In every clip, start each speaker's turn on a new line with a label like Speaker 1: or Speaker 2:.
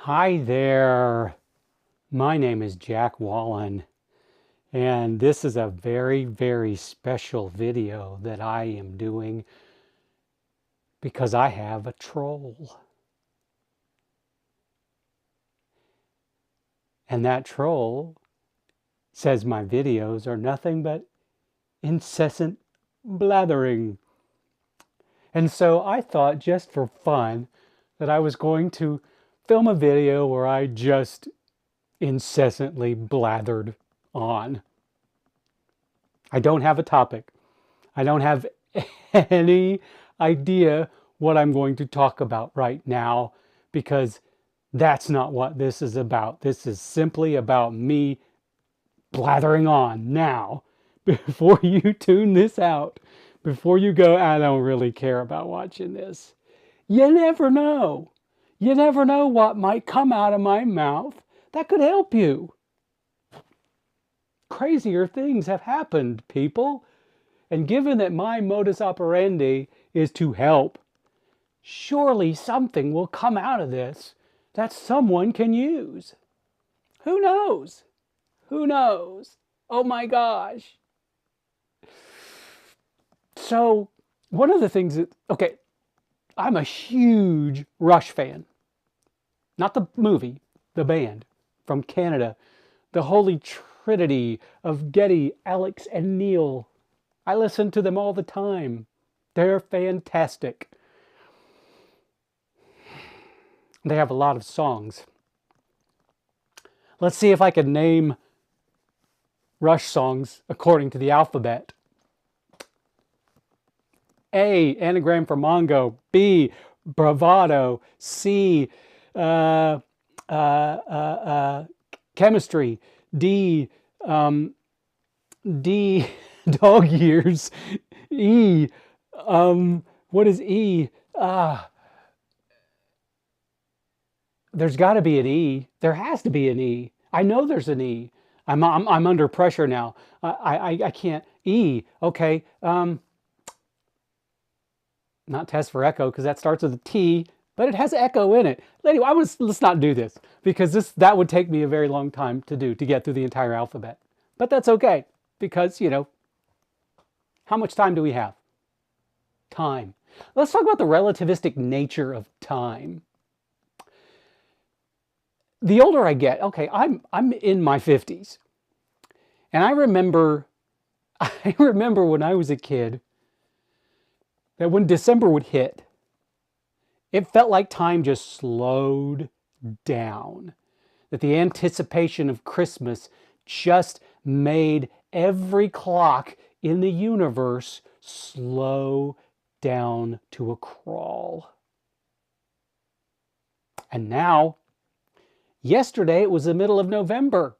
Speaker 1: Hi there. My name is Jack Wallen, and this is a very, very special video that I am doing because I have a troll. And that troll says my videos are nothing but incessant blathering. And so I thought, just for fun, that I was going to film a video where I just incessantly blathered on. I don't have a topic. I don't have any idea what I'm going to talk about right now because that's not what this is about. This is simply about me blathering on now. Before you tune this out, before you go, I don't really care about watching this. You never know. You never know what might come out of my mouth that could help you. Crazier things have happened, people. And given that my modus operandi is to help, surely something will come out of this that someone can use. Who knows? Who knows? Oh my gosh. So, one of the things that, okay, I'm a huge Rush fan. Not the movie, the band from Canada. The Holy Trinity of Geddy, Alex, and Neil. I listen to them all the time. They're fantastic. They have a lot of songs. Let's see if I can name Rush songs according to the alphabet. A, anagram for Mongo. B, bravado. C, chemistry. D, dog years. E, what is E? There's got to be an E. There has to be an E. I know there's an E. I'm under pressure now. I can't. E. Okay. Not test for echo because that starts with a T, but it has echo in it. Anyway, let's not do this because that would take me a very long time to get through the entire alphabet. But that's okay because, how much time do we have? Time. Let's talk about the relativistic nature of time. The older I get, okay, I'm in my 50s. And I remember when I was a kid that when December would hit, it felt like time just slowed down. That the anticipation of Christmas just made every clock in the universe slow down to a crawl. And now, yesterday it was the middle of November.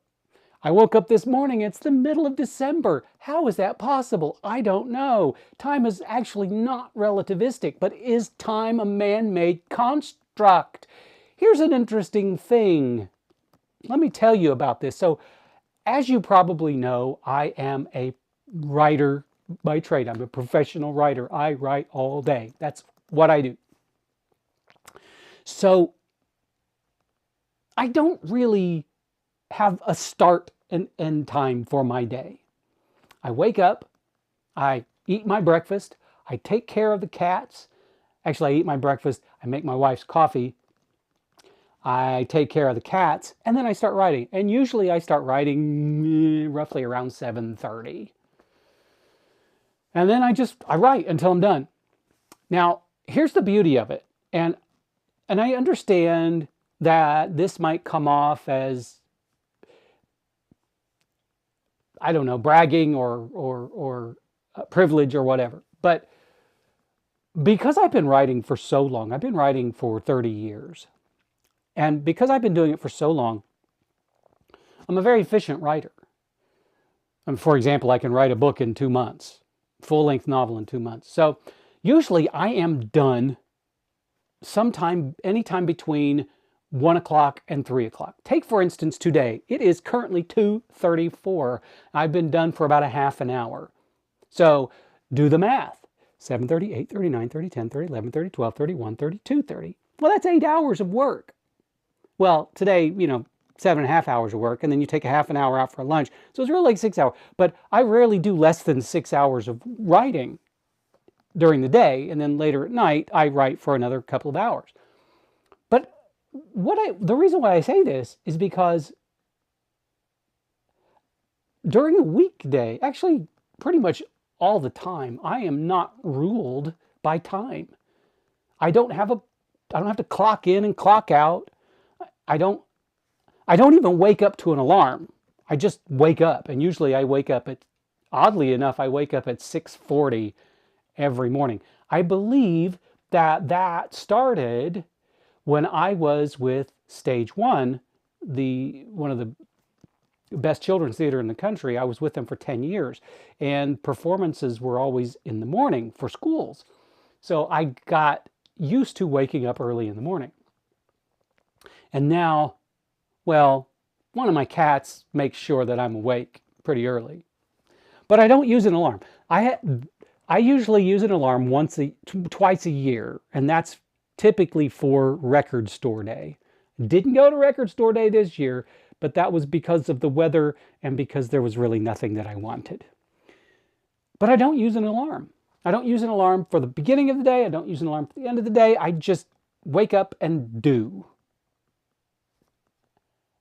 Speaker 1: I woke up this morning, it's the middle of December. How is that possible? I don't know. Time is actually not relativistic, but is time a man-made construct? Here's an interesting thing. Let me tell you about this. So, as you probably know, I am a writer by trade. I'm a professional writer. I write all day. That's what I do. So, I don't really have a start and end time for my day. I wake up, I eat my breakfast, I take care of the cats. Actually, I eat my breakfast, I make my wife's coffee, I take care of the cats, and then I start writing. And usually I start writing roughly around 7:30. And then I write until I'm done. Now, here's the beauty of it. And I understand that this might come off as, I don't know, bragging or privilege or whatever. But because I've been writing for so long, I've been writing for 30 years. And because I've been doing it for so long, I'm a very efficient writer. For example, I can write a book in 2 months, full-length novel in 2 months. So usually I am done anytime between 1 o'clock and 3 o'clock. Take, for instance, today. It is currently 2:34. I've been done for about a half an hour. So do the math. 7:30, 8:30, 9:30, 10:30, 11:30, 12:30, 1:30, 2:30. Well, that's 8 hours of work. Well, today, 7.5 hours of work, and then you take a half an hour out for lunch. So it's really like 6 hours. But I rarely do less than 6 hours of writing during the day, and then later at night, I write for another couple of hours. But the reason why I say this is because during a weekday, actually pretty much all the time, I am not ruled by time. I don't have to clock in and clock out. I don't even wake up to an alarm. I just wake up, and usually I wake up oddly enough, I wake up at 6:40 every morning. I believe that started when I was with Stage One, one of the best children's theater in the country. I was with them for 10 years, and performances were always in the morning for schools. So I got used to waking up early in the morning. And now, well, one of my cats makes sure that I'm awake pretty early. But I don't use an alarm. I usually use an alarm twice a year, and that's typically for record store day. Didn't go to record store day this year, but that was because of the weather and because there was really nothing that I wanted. But I don't use an alarm. I don't use an alarm for the beginning of the day. I don't use an alarm for the end of the day. I just wake up and do.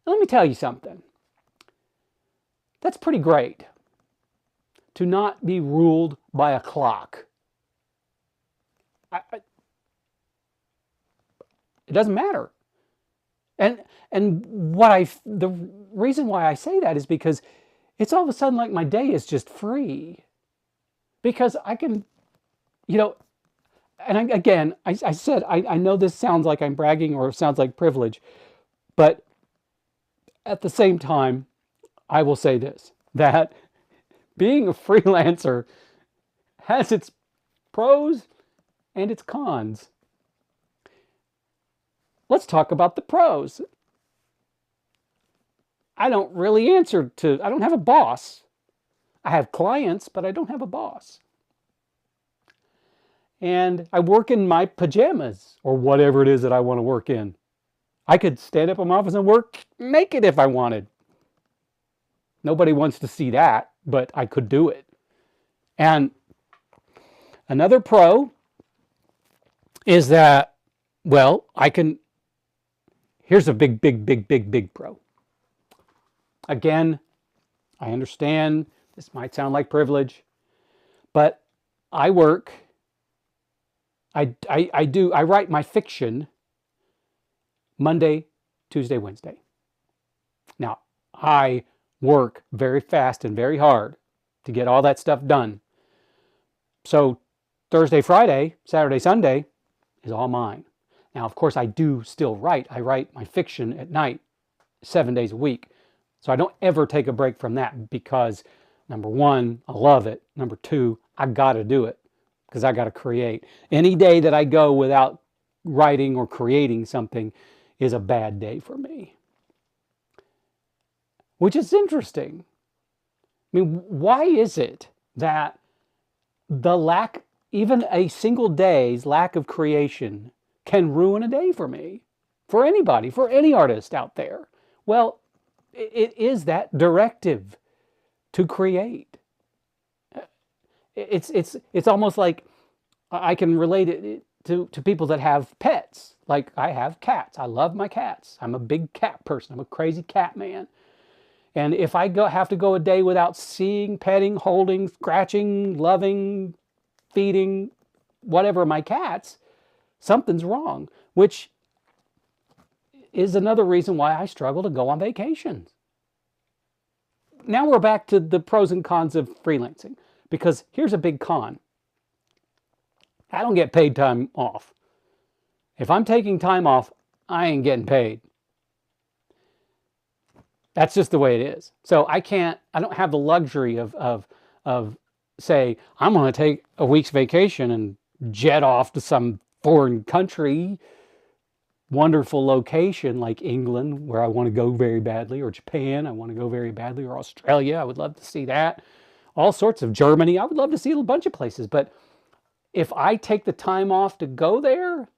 Speaker 1: Now, let me tell you something. That's pretty great to not be ruled by a clock. It doesn't matter. And the reason why I say that is because it's all of a sudden like my day is just free. Because I can, and again, I said, I know this sounds like I'm bragging or sounds like privilege, but at the same time, I will say this, that being a freelancer has its pros and its cons. Let's talk about the pros. I don't have a boss. I have clients, but I don't have a boss. And I work in my pajamas or whatever it is that I want to work in. I could stand up in my office and work naked if I wanted. Nobody wants to see that, but I could do it. And another pro is that, well, here's a big pro. Again, I understand this might sound like privilege, but I write my fiction Monday, Tuesday, Wednesday. Now, I work very fast and very hard to get all that stuff done. So Thursday, Friday, Saturday, Sunday is all mine. Now, of course, I do still write. I write my fiction at night, 7 days a week. So I don't ever take a break from that because, number one, I love it. Number two, I got to do it because I got to create. Any day that I go without writing or creating something is a bad day for me. Which is interesting. I mean, why is it that even a single day's lack of creation can ruin a day for me? For anybody, for any artist out there? Well, it is that directive to create. It's almost like I can relate it to people that have pets. Like I have cats. I love my cats. I'm a big cat person. I'm a crazy cat man. And if I have to go a day without seeing, petting, holding, scratching, loving, feeding, whatever my cats, something's wrong, which is another reason why I struggle to go on vacations. Now we're back to the pros and cons of freelancing, because here's a big con. I don't get paid time off. If I'm taking time off, I ain't getting paid. That's just the way it is. So I don't have the luxury of say, I'm going to take a week's vacation and jet off to some foreign country, wonderful location like England, where I want to go very badly, or Japan, I want to go very badly, or Australia, I would love to see that. All sorts of Germany, I would love to see a bunch of places. But if I take the time off to go there,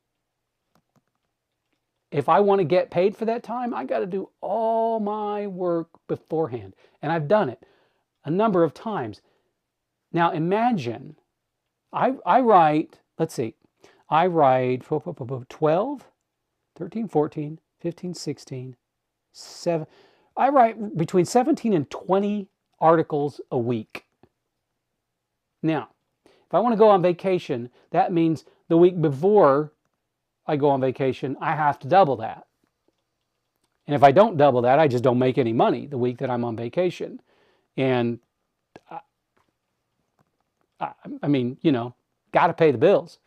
Speaker 1: if I want to get paid for that time, I got to do all my work beforehand. And I've done it a number of times. Now imagine, I write, let's see, I write 12, 13, 14, 15, 16, 7. I write between 17 and 20 articles a week. Now, if I want to go on vacation, that means the week before I go on vacation, I have to double that. And if I don't double that, I just don't make any money the week that I'm on vacation. And I mean, you know, got to pay the bills.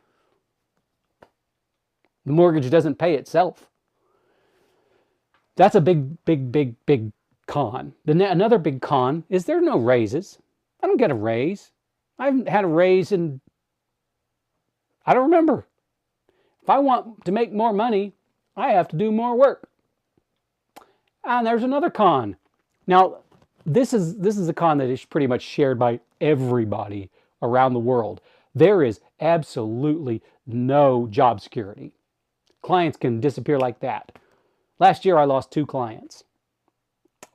Speaker 1: The mortgage doesn't pay itself. That's a big con. Another big con is there are no raises. I don't get a raise. I haven't had a raise in, I don't remember. If I want to make more money, I have to do more work. And there's another con. Now, this is a con that is pretty much shared by everybody around the world. There is absolutely no job security. Clients can disappear like that. Last year I lost 2 clients.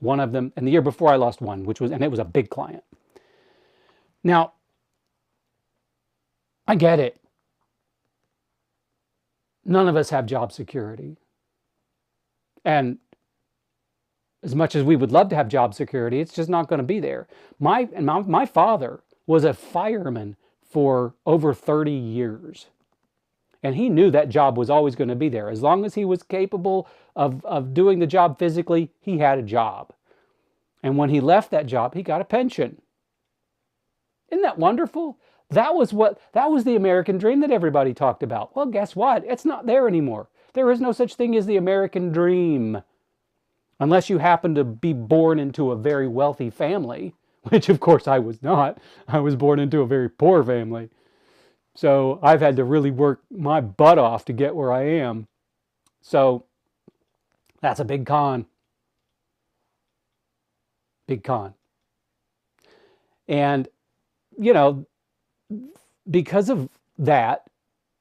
Speaker 1: One of them, and the year before I lost one, and it was a big client. Now, I get it. None of us have job security. And as much as we would love to have job security, it's just not going to be there. My father was a fireman for over 30 years. And he knew that job was always going to be there. As long as he was capable of doing the job physically, he had a job. And when he left that job, he got a pension. Isn't that wonderful? That was the American dream that everybody talked about. Well, guess what? It's not there anymore. There is no such thing as the American dream. Unless you happen to be born into a very wealthy family, which of course I was not. I was born into a very poor family. So I've had to really work my butt off to get where I am. So that's a big con. Big con. And, you know, because of that,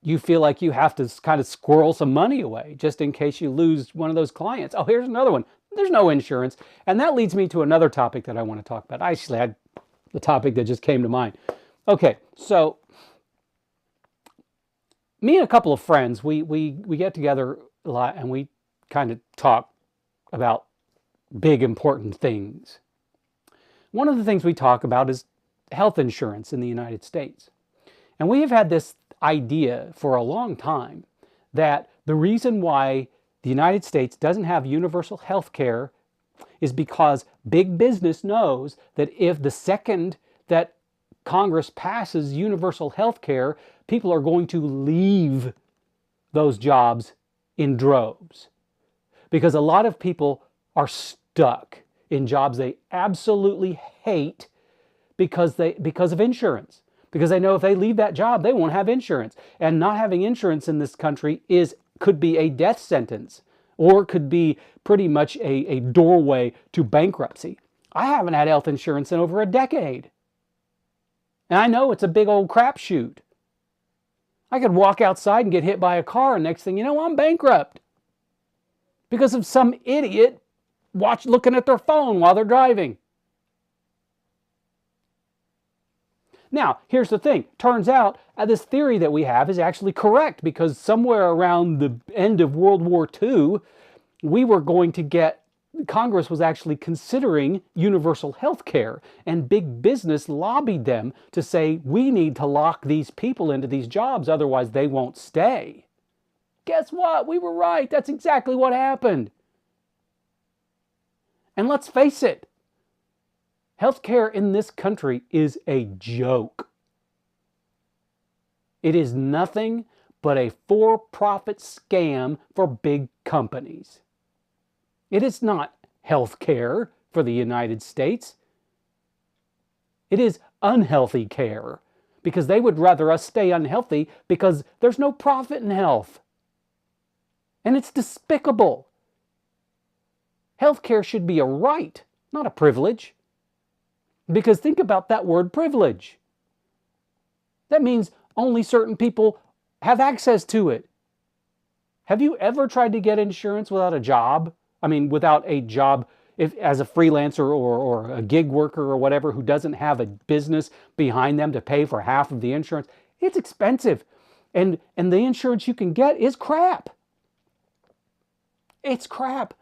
Speaker 1: you feel like you have to kind of squirrel some money away just in case you lose one of those clients. Oh, here's another one. There's no insurance. And that leads me to another topic that I want to talk about. I actually had the topic that just came to mind. Okay, so me and a couple of friends, we get together a lot and we kind of talk about big, important things. One of the things we talk about is health insurance in the United States. And we have had this idea for a long time that the reason why the United States doesn't have universal health care is because big business knows that if the second that Congress passes universal health care, people are going to leave those jobs in droves. Because a lot of people are stuck in jobs they absolutely hate because of insurance. Because they know if they leave that job, they won't have insurance. And not having insurance in this country could be a death sentence, or could be pretty much a doorway to bankruptcy. I haven't had health insurance in over a decade. And I know it's a big old crapshoot. I could walk outside and get hit by a car, and next thing you know, I'm bankrupt. Because of some idiot looking at their phone while they're driving. Now, here's the thing. Turns out this theory that we have is actually correct, because somewhere around the end of World War II, Congress was actually considering universal health care, and big business lobbied them to say, we need to lock these people into these jobs, otherwise they won't stay. Guess what? We were right. That's exactly what happened. And let's face it, healthcare in this country is a joke. It is nothing but a for-profit scam for big companies. It is not healthcare for the United States. It is unhealthy care, because they would rather us stay unhealthy because there's no profit in health. And it's despicable. Healthcare should be a right, not a privilege. Because think about that word privilege. That means only certain people have access to it. Have you ever tried to get insurance without a job? I mean, without a job, if as a freelancer or a gig worker or whatever who doesn't have a business behind them to pay for half of the insurance. It's expensive. And the insurance you can get is crap. It's crap.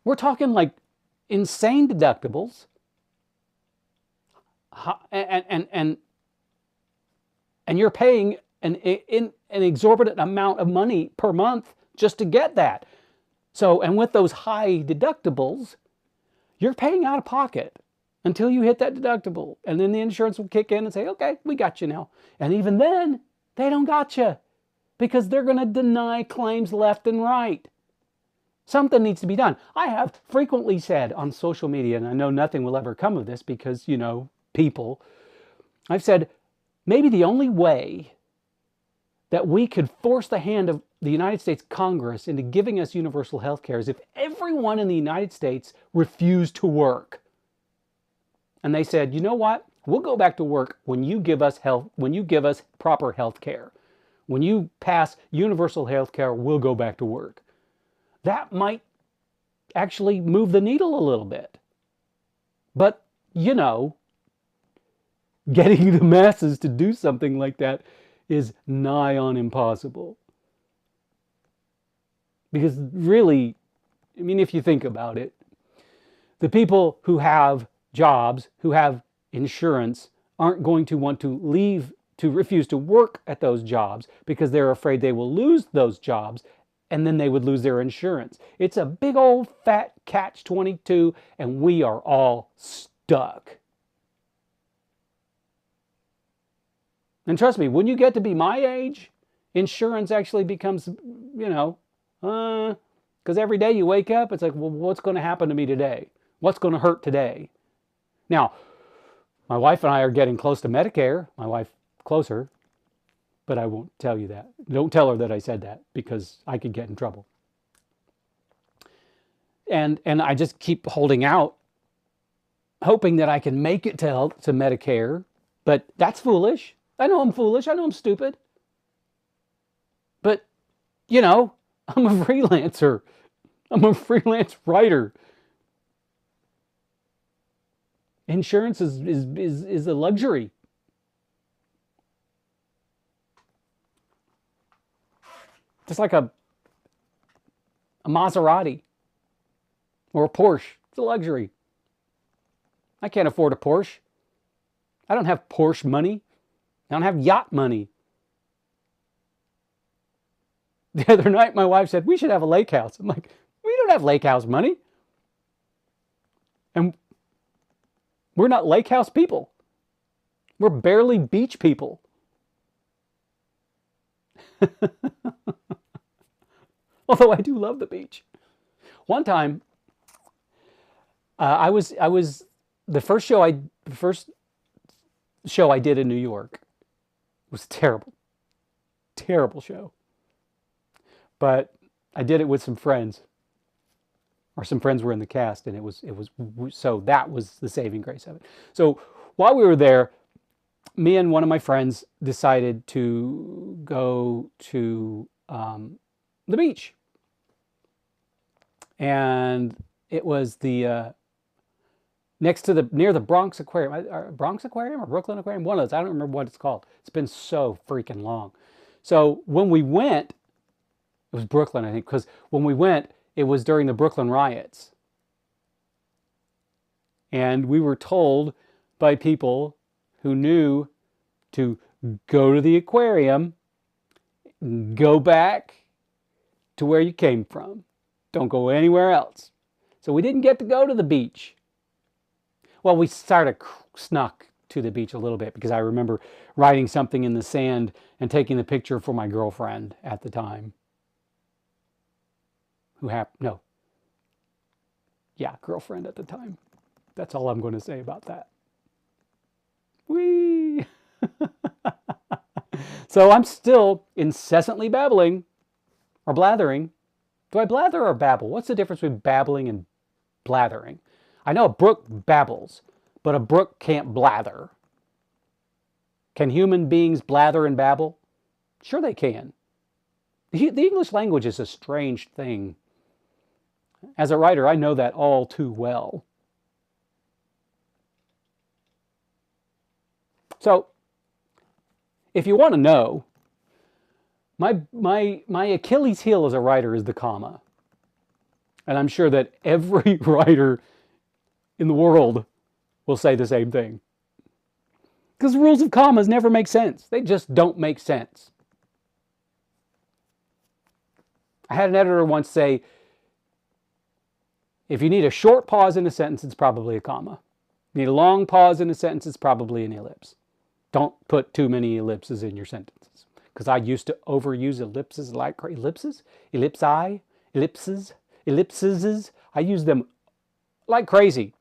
Speaker 1: We're talking like insane deductibles. And you're paying an exorbitant amount of money per month just to get that. So, and with those high deductibles, you're paying out of pocket until you hit that deductible. And then the insurance will kick in and say, okay, we got you now. And even then, they don't got you because they're going to deny claims left and right. Something needs to be done. I have frequently said on social media, and I know nothing will ever come of this because, you know, people, I've said maybe the only way that we could force the hand of the United States Congress into giving us universal health care is if everyone in the United States refused to work. And they said, you know what? We'll go back to work when you give us health, when you give us proper health care. When you pass universal health care, we'll go back to work. That might actually move the needle a little bit. But, you know, getting the masses to do something like that is nigh on impossible. Because really, I mean, if you think about it, the people who have jobs, who have insurance, aren't going to want to leave, to refuse to work at those jobs because they're afraid they will lose those jobs and then they would lose their insurance. It's a big old fat catch-22 and we are all stuck. And trust me, when you get to be my age, insurance actually becomes, you know, because every day you wake up, it's like, well, what's going to happen to me today? What's going to hurt today? Now, my wife and I are getting close to Medicare. My wife closer, but I won't tell you that. Don't tell her that I said that because I could get in trouble. And I just keep holding out, hoping that I can make it to Medicare, but that's foolish. I know I'm foolish. I know I'm stupid. But, you know, I'm a freelancer. I'm a freelance writer. Insurance is a luxury. Just like a Maserati or a Porsche. It's a luxury. I can't afford a Porsche. I don't have Porsche money. I don't have yacht money. The other night, my wife said, we should have a lake house. I'm like, we don't have lake house money. And we're not lake house people. We're barely beach people. Although I do love the beach. One time, the first show I did in New York was terrible. Terrible show. But I did it with some friends. Or some friends were in the cast, and it was so that was the saving grace of it. So while we were there, me and one of my friends decided to go to the beach. And it was the near the Bronx Aquarium. Bronx Aquarium or Brooklyn Aquarium? One of those. I don't remember what it's called. It's been so freaking long. So when we went, it was Brooklyn, I think, because when we went, it was during the Brooklyn riots. And we were told by people who knew to go to the aquarium, go back to where you came from. Don't go anywhere else. So we didn't get to go to the beach. Well, we sort of snuck to the beach a little bit because I remember writing something in the sand and taking the picture for my girlfriend at the time. Girlfriend at the time. That's all I'm going to say about that. Whee! So I'm still incessantly babbling or blathering. Do I blather or babble? What's the difference between babbling and blathering? I know a brook babbles, but a brook can't blather. Can human beings blather and babble? Sure they can. The English language is a strange thing. As a writer, I know that all too well. So, if you want to know, my Achilles heel as a writer is the comma. And I'm sure that every writer in the world will say the same thing. Because the rules of commas never make sense. They just don't make sense. I had an editor once say, if you need a short pause in a sentence, it's probably a comma. You need a long pause in a sentence, it's probably an ellipse. Don't put too many ellipses in your sentences. Because I used to overuse ellipses like ellipses, ellipsi, ellipses, ellipses. I use them like crazy.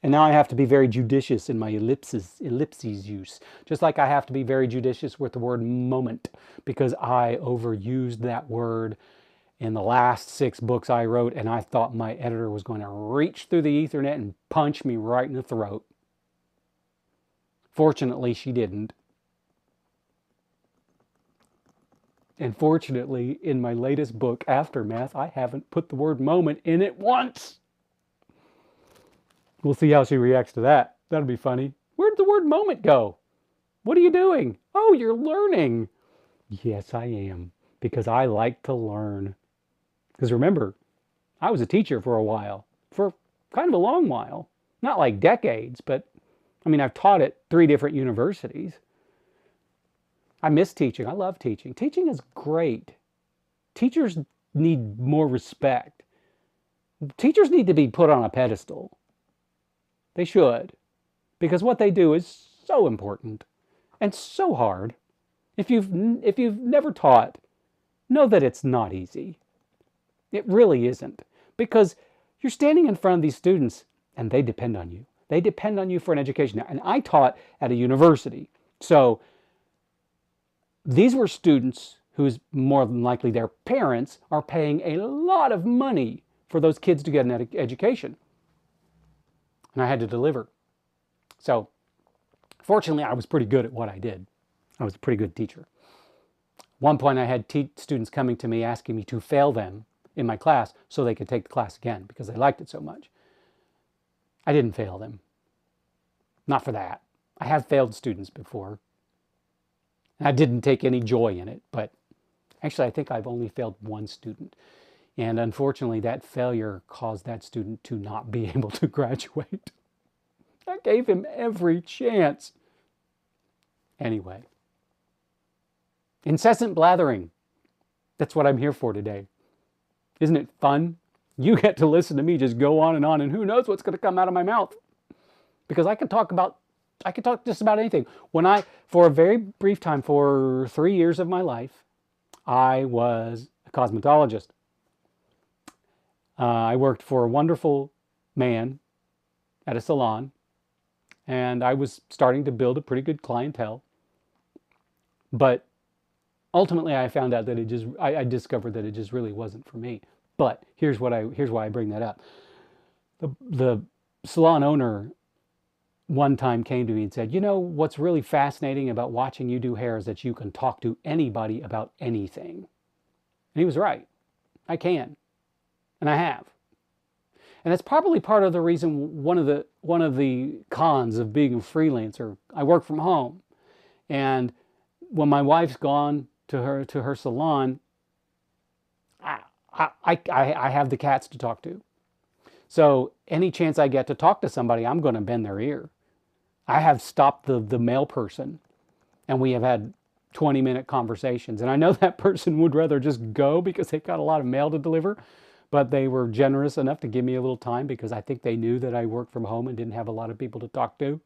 Speaker 1: And now I have to be very judicious in my ellipses use. Just like I have to be very judicious with the word moment, because I overused that word in the last 6 books I wrote, and I thought my editor was going to reach through the Ethernet and punch me right in the throat. Fortunately, she didn't. And fortunately, in my latest book, Aftermath, I haven't put the word moment in it once. We'll see how she reacts to that. That'll be funny. Where'd the word moment go? What are you doing? Oh, you're learning. Yes, I am. Because I like to learn. Because remember, I was a teacher for a while. For kind of a long while. Not like decades, but I mean, I've taught at 3 different universities. I miss teaching. I love teaching. Teaching is great. Teachers need more respect. Teachers need to be put on a pedestal. They should. Because what they do is so important and so hard. If you've never taught, know that it's not easy. It really isn't. Because you're standing in front of these students and they depend on you. They depend on you for an education. And I taught at a university. So these were students whose more than likely their parents are paying a lot of money for those kids to get an education. And I had to deliver. So fortunately, I was pretty good at what I did. I was a pretty good teacher. One point I had students coming to me asking me to fail them in my class so they could take the class again because they liked it so much. I didn't fail them. Not for that. I have failed students before. I didn't take any joy in it, but actually I think I've only failed one student. And unfortunately, that failure caused that student to not be able to graduate. I gave him every chance. Anyway. Incessant blathering. That's what I'm here for today. Isn't it fun? You get to listen to me just go on, and who knows what's going to come out of my mouth. Because I can talk just about anything. For a very brief time, for 3 years of my life, I was a cosmetologist. I worked for a wonderful man at a salon, and I was starting to build a pretty good clientele. But ultimately, I found out that I discovered that it just really wasn't for me. But here's why I bring that up. The salon owner one time came to me and said, you know, what's really fascinating about watching you do hair is that you can talk to anybody about anything. And he was right. I can. And I have. And that's probably part of the reason, one of the cons of being a freelancer. I work from home. And when my wife's gone to her salon, I have the cats to talk to. So any chance I get to talk to somebody, I'm going to bend their ear. I have stopped the mail person, and we have had 20-minute conversations. And I know that person would rather just go because they've got a lot of mail to deliver, but they were generous enough to give me a little time because I think they knew that I worked from home and didn't have a lot of people to talk to.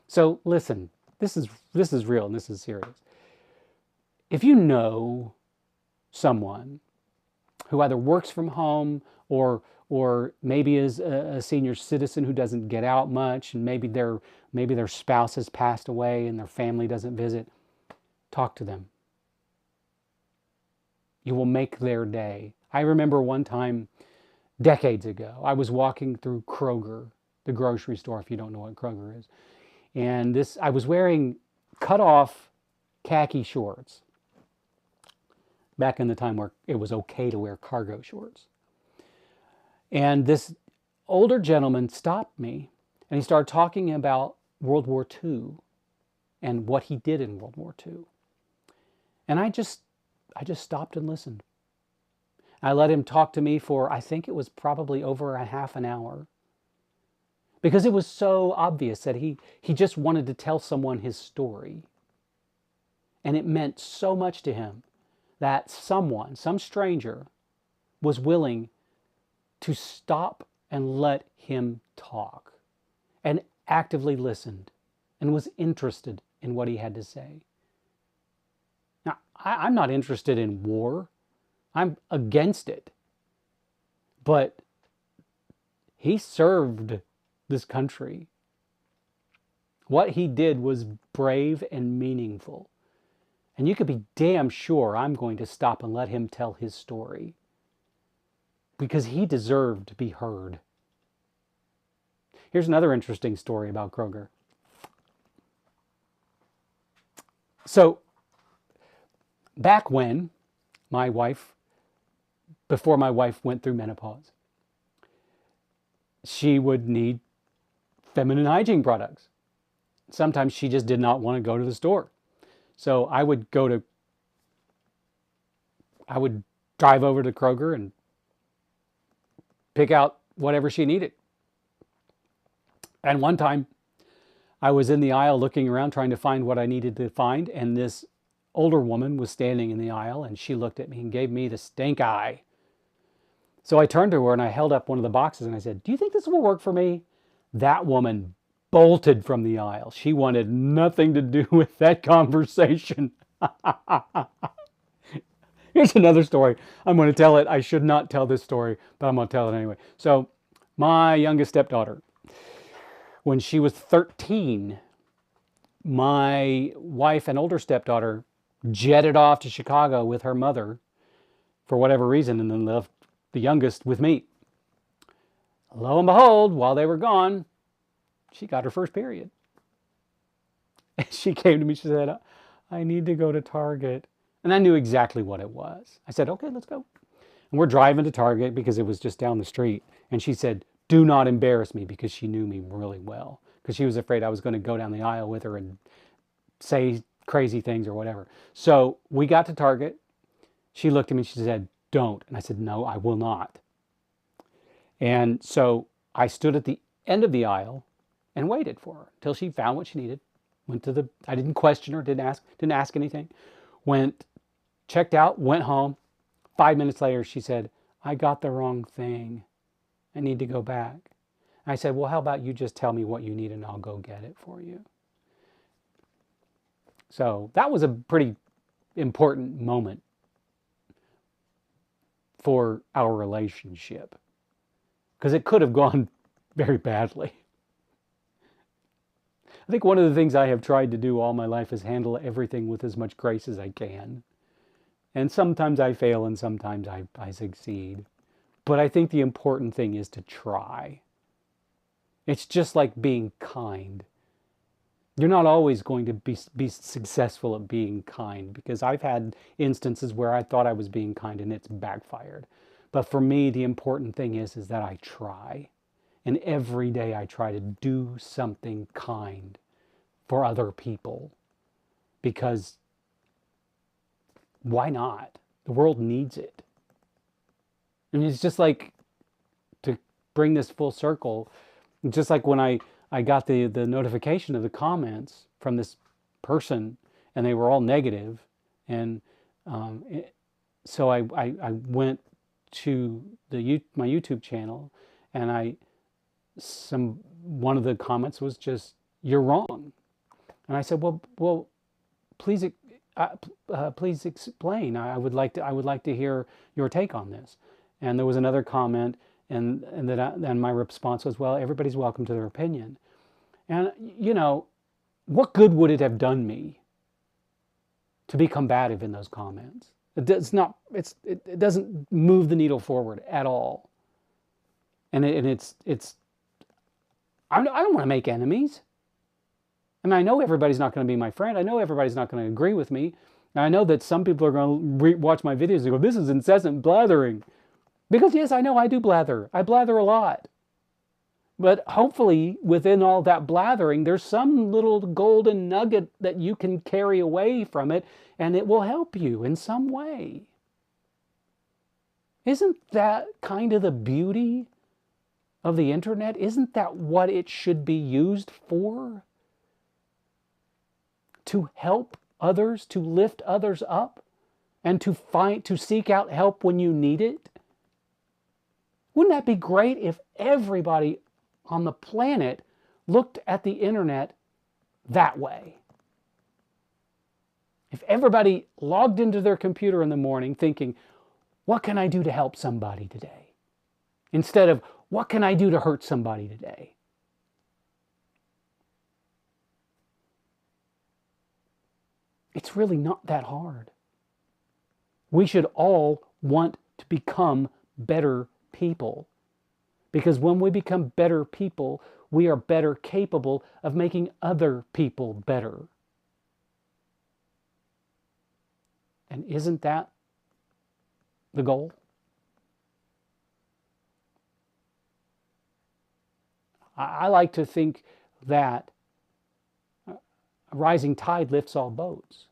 Speaker 1: So listen, this is real and this is serious. If you know someone who either works from home or maybe is a senior citizen who doesn't get out much, and maybe their spouse has passed away and their family doesn't visit, talk to them. You will make their day. I remember one time, decades ago, I was walking through Kroger, the grocery store, if you don't know what Kroger is. And I was wearing cut-off khaki shorts. back in the time where it was okay to wear cargo shorts. And this older gentleman stopped me and he started talking about World War II and what he did in World War II. And I just stopped and listened. I let him talk to me for, I think it was probably over a half an hour. Because it was so obvious that he just wanted to tell someone his story. And it meant so much to him that someone, some stranger, was willing to stop and let him talk and actively listened and was interested in what he had to say. Now, I'm not interested in war. I'm against it. But he served this country. What he did was brave and meaningful. And you could be damn sure I'm going to stop and let him tell his story. Because he deserved to be heard. Here's another interesting story about Kroger. So, back when before my wife went through menopause, she would need feminine hygiene products. Sometimes she just did not want to go to the store. So I would drive over to Kroger and pick out whatever she needed. And one time I was in the aisle looking around trying to find what I needed to find, and this older woman was standing in the aisle and she looked at me and gave me the stink eye. So I turned to her and I held up one of the boxes and I said, "Do you think this will work for me?" That woman bolted from the aisle. She wanted nothing to do with that conversation. Here's another story. I'm going to tell it. I should not tell this story, but I'm going to tell it anyway. So my youngest stepdaughter, when she was 13, my wife and older stepdaughter jetted off to Chicago with her mother for whatever reason and then left the youngest with me. Lo and behold, while they were gone, she got her first period. And she came to me, she said, "I need to go to Target." And I knew exactly what it was. I said, "Okay, let's go." And we're driving to Target because it was just down the street. And she said, "Do not embarrass me," because she knew me really well. Because she was afraid I was going to go down the aisle with her and say crazy things or whatever. So we got to Target. She looked at me and she said, "Don't." And I said, "No, I will not." And so I stood at the end of the aisle and waited for her till she found what she needed. I didn't question her, didn't ask anything. Checked out, went home. 5 minutes later, she said, "I got the wrong thing. I need to go back." I said, "Well, how about you just tell me what you need and I'll go get it for you." So that was a pretty important moment for our relationship because it could have gone very badly. I think one of the things I have tried to do all my life is handle everything with as much grace as I can. And sometimes I fail and sometimes I succeed. But I think the important thing is to try. It's just like being kind. You're not always going to be successful at being kind, because I've had instances where I thought I was being kind and it's backfired. But for me, the important thing is that I try. And every day I try to do something kind for other people. Because why not? The world needs it. I mean, it's just like, to bring this full circle, just like when I got the notification of the comments from this person, and they were all negative, and so I went to my YouTube channel, and one of the comments was just, "You're wrong," and I said, well, please explain. I would like to hear your take on this. And there was another comment, and my response was, "Well, everybody's welcome to their opinion." And what good would it have done me to be combative in those comments? It doesn't move the needle forward at all. And I don't want to make enemies. I mean, I know everybody's not going to be my friend. I know everybody's not going to agree with me. Now, I know that some people are going to watch my videos and go, this is incessant blathering. Because yes, I know I do blather. I blather a lot. But hopefully within all that blathering, there's some little golden nugget that you can carry away from it, and it will help you in some way. Isn't that kind of the beauty of the internet? Isn't that what it should be used for? To help others, to lift others up, and to seek out help when you need it? Wouldn't that be great if everybody on the planet looked at the internet that way? If everybody logged into their computer in the morning thinking, what can I do to help somebody today? Instead of, what can I do to hurt somebody today? It's really not that hard. We should all want to become better people. Because when we become better people, we are better capable of making other people better. And isn't that the goal? I like to think that a rising tide lifts all boats.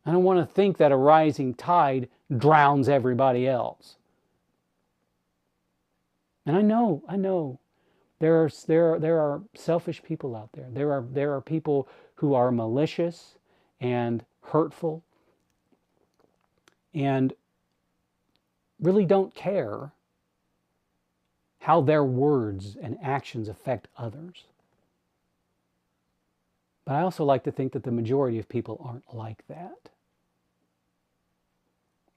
Speaker 1: I don't want to think that a rising tide drowns everybody else. And I know, there are selfish people out there. There are people who are malicious and hurtful and really don't care how their words and actions affect others. But I also like to think that the majority of people aren't like that.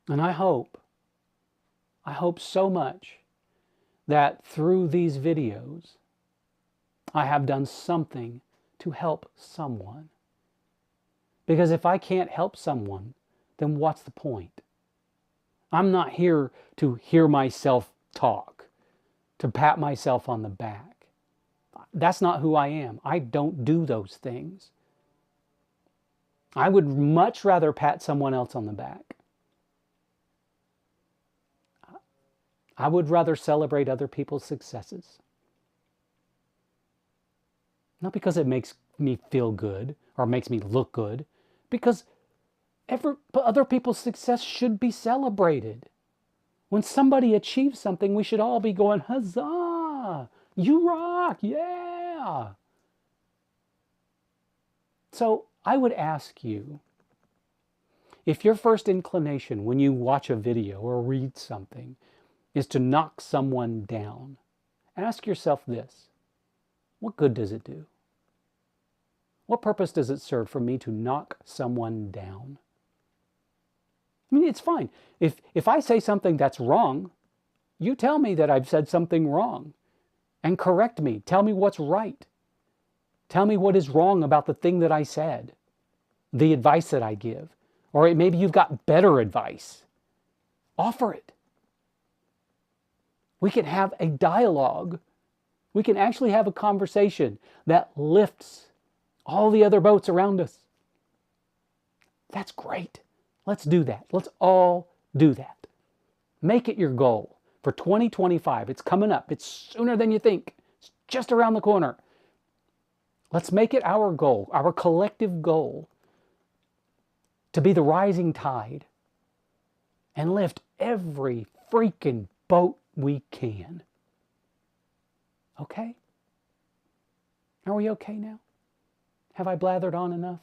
Speaker 1: And I hope so much that through these videos, I have done something to help someone. Because if I can't help someone, then what's the point? I'm not here to hear myself talk, to pat myself on the back. That's not who I am. I don't do those things. I would much rather pat someone else on the back. I would rather celebrate other people's successes. Not because it makes me feel good or makes me look good, because other people's success should be celebrated. When somebody achieves something, we should all be going, huzzah! You rock! Yeah! So I would ask you, if your first inclination when you watch a video or read something is to knock someone down, ask yourself this: what good does it do? What purpose does it serve for me to knock someone down? I mean, it's fine. If I say something that's wrong, you tell me that I've said something wrong and correct me. Tell me what's right. Tell me what is wrong about the thing that I said, the advice that I give. Or maybe you've got better advice. Offer it. We can have a dialogue. We can actually have a conversation that lifts all the other boats around us. That's great. Let's do that. Let's all do that. Make it your goal for 2025. It's coming up. It's sooner than you think. It's just around the corner. Let's make it our goal, our collective goal, to be the rising tide and lift every freaking boat we can. Okay? Are we okay now? Have I blathered on enough?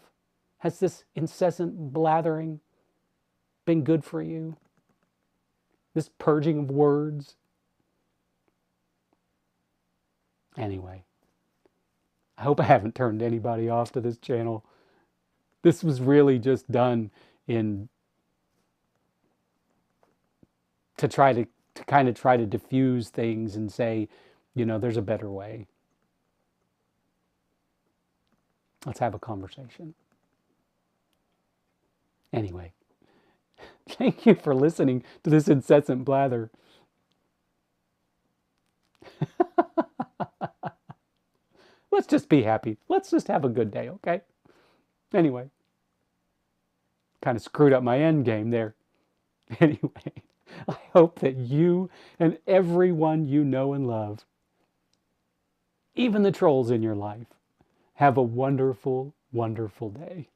Speaker 1: Has this incessant blathering been good for you? This purging of words? Anyway, I hope I haven't turned anybody off to this channel. This was really just done to kind of try to diffuse things and say, you know, there's a better way. Let's have a conversation. Anyway, thank you for listening to this incessant blather. Let's just be happy. Let's just have a good day, okay? Anyway. Kind of screwed up my end game there. Anyway, I hope that you and everyone you know and love, even the trolls in your life, have a wonderful, wonderful day.